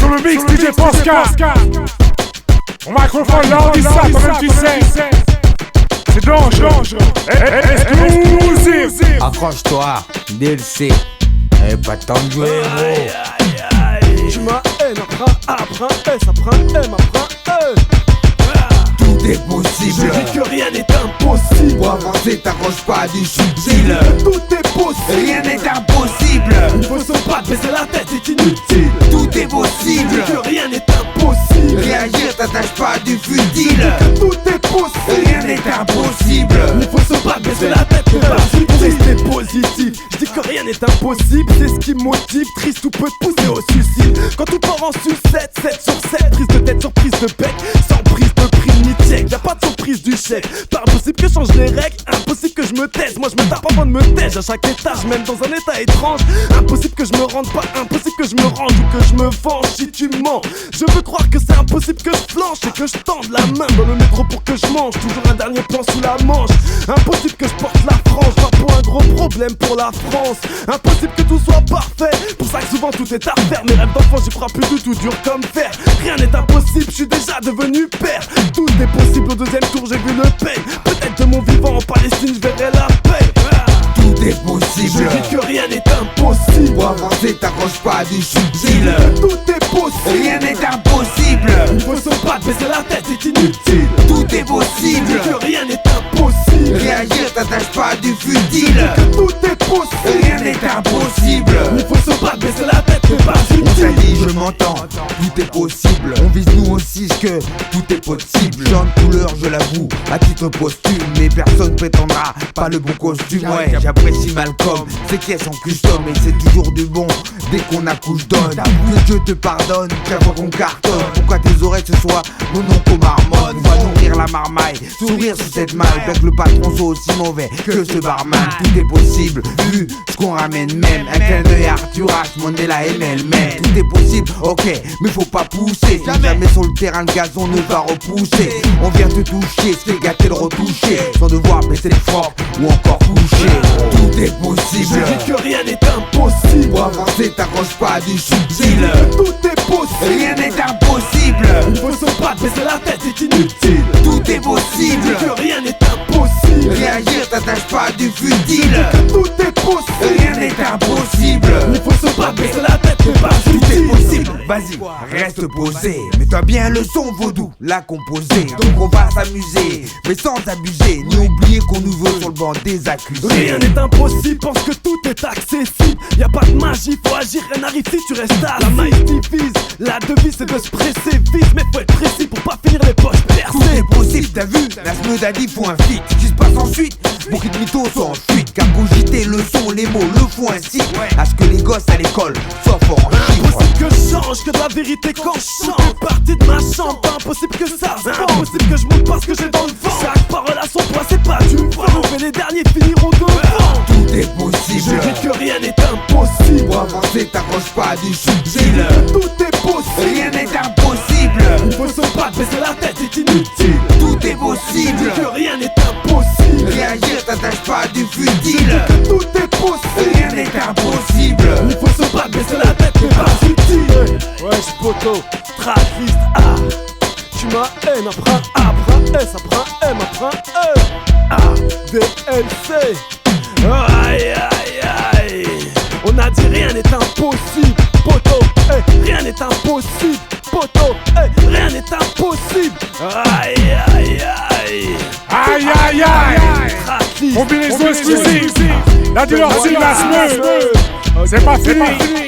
Sur le mix, DJ Posca. Mon microphone là, on dit ça, toi-même tu sais. C'est dangereux. Exclusive. Accroche-toi, DLC. Pas tant de jouer, gros. Tu m'as haine, après un S, après un M, après un E. Tout est possible. Je dis que rien n'est impossible. Pour avancer, t'accroches pas du subtil. Tout est possible. Rien n'est impossible. Il faut se battre, baisser la tête, c'est inutile. Tout est possible. Je dis que rien n'est impossible. Réagir, t'attaches pas du futile. Tout est possible. Rien n'est impossible. Il faut se battre, baisser la tête, c'est pas futile. Rester positif. Je dis que rien n'est impossible. C'est ce qui me motive. Triste ou peut te pousser au suicide. Quand tout part en sucette, 7 sur 7. Prise de tête sur prise de bec. Sans prise de prix ni check. Y'a pas de surprise du chèque. Pas impossible que je change les règles. Impossible que je me taise. Moi je me tape avant de me taire. À chaque étage, même dans un état étrange. Impossible que je me rende pas. Impossible que je me range ou que je me venge si tu mens. Je veux croire que c'est impossible que je flanche et que je tende la main dans le métro pour que je mange. Toujours un dernier plan sous la manche. Impossible que je porte la frange. Pas pour un gros problème pour la France. Impossible que tout soit parfait. Pour ça que souvent tout est à faire. Mes rêves d'enfant j'y crois plus du tout, dur comme fer. Rien n'est impossible, je suis déjà devenu père. Tout est possible au deuxième tour, j'ai vu le pain. Peut-être de mon vivant en Palestine, je verrai la paix. Tout est possible. Je dis que rien n'est impossible. Pour avancer, t'accroches pas du subtil. Tout est possible. Rien n'est impossible. Il faut se battre, baisser la tête, c'est inutile. Tout est Je possible. dis que rien n'est impossible. Réagir, t'attaches pas du futile. Tout est possible. Rien n'est impossible. Il faut se battre, baisser la tête, c'est pas On t'a futile. dit, je m'entends, tout est possible. On vise nous aussi ce que tout est possible. Jean de couleur, je l'avoue, à titre posthume. Mais personne prétendra pas le bon costume. Ouais, j'apprécie Malcolm, ses caisses en custom. Et c'est toujours du bon dès qu'on accouche donne. Que Dieu te pardonne, qu'avant qu'on cartonne. Pourquoi tes oreilles ce soir non qu'on marmonne. On va nourrir la marmaille, sourire sur cette maille. Bien que le patron soit aussi mauvais que ce barman. Tout est possible, vu ce qu'on ramène même. Un clin d'œil à Arthur Ashe, Mandela et Melmen. Tout est possible, ok, mais faut pas pousser. Jamais sur le terrain, le gazon ne va repousser. On vient te toucher, se fait gâter le retoucher. Sans devoir baisser les frocs ou encore coucher. Tout est possible. Je dis que rien n'est impossible. Pour avancer, t'accroches pas du subtil. Tout est possible. Rien n'est impossible. Il faut se battre, baisser la tête, c'est inutile. Tout est Je possible. dis que rien n'est impossible. Réagir, t'attaches pas du futile. Tout est possible. Rien n'est impossible. Il faut se battre, baisser la tête, c'est pas Tout est futile. possible, vas-y, reste posé. Mets-toi bien le son vaudou, la composée. Donc on va s'amuser, mais sans abuser. Ni oublier qu'on nous veut sur le banc des accusés. Rien n'est impossible, pense que tout est accessible. Y'a pas de magie, faut agir, rien n'arrive si tu restes à la maille divise. La devise c'est de se presser vite, mais faut être précis pour pas finir les poches Tout percées. est possible, t'as vu, la Smeud a dit faut un feat. Ce qui se passe ensuite, beaucoup de mythos sont en fuite. Car cogiter le son, les mots le font ainsi. À ce que les gosses à l'école soient forts en chiffres. Impossible que je change, que de la vérité quand je chante. Tout est parti de ma chambre, pas impossible que ça se vende. Impossible que je monte parce que j'ai dans le vent. Chaque parole a son poids, c'est pas du vent. Mais les derniers finiront devant. Tout est Je possible. dis que rien n'est impossible. Pour avancer, t'accroches pas du subtil. Tout est possible. Rien n'est impossible. Il faut se battre, baisser la tête, c'est inutile. Tout est Je possible. dis que rien n'est impossible. Réagir, t'attaches pas du futile. Tout est possible. Rien n'est impossible. Il faut se battre, baisser la tête, c'est pas futile. Ouais, j'suis poteau, tracklist A. Tu m'as haine, après un A, après un S, après un M, après un E. A, D, L, C. Aïe, aïe, aïe. On a dit rien n'est impossible, poteau. Rien n'est impossible, poteau. Rien n'est impossible. Aïe, aïe, aïe. Aïe aïe aïe. Tracklist. Combinaison exclusive. La douleur c'est la Smeud. C'est pas fini.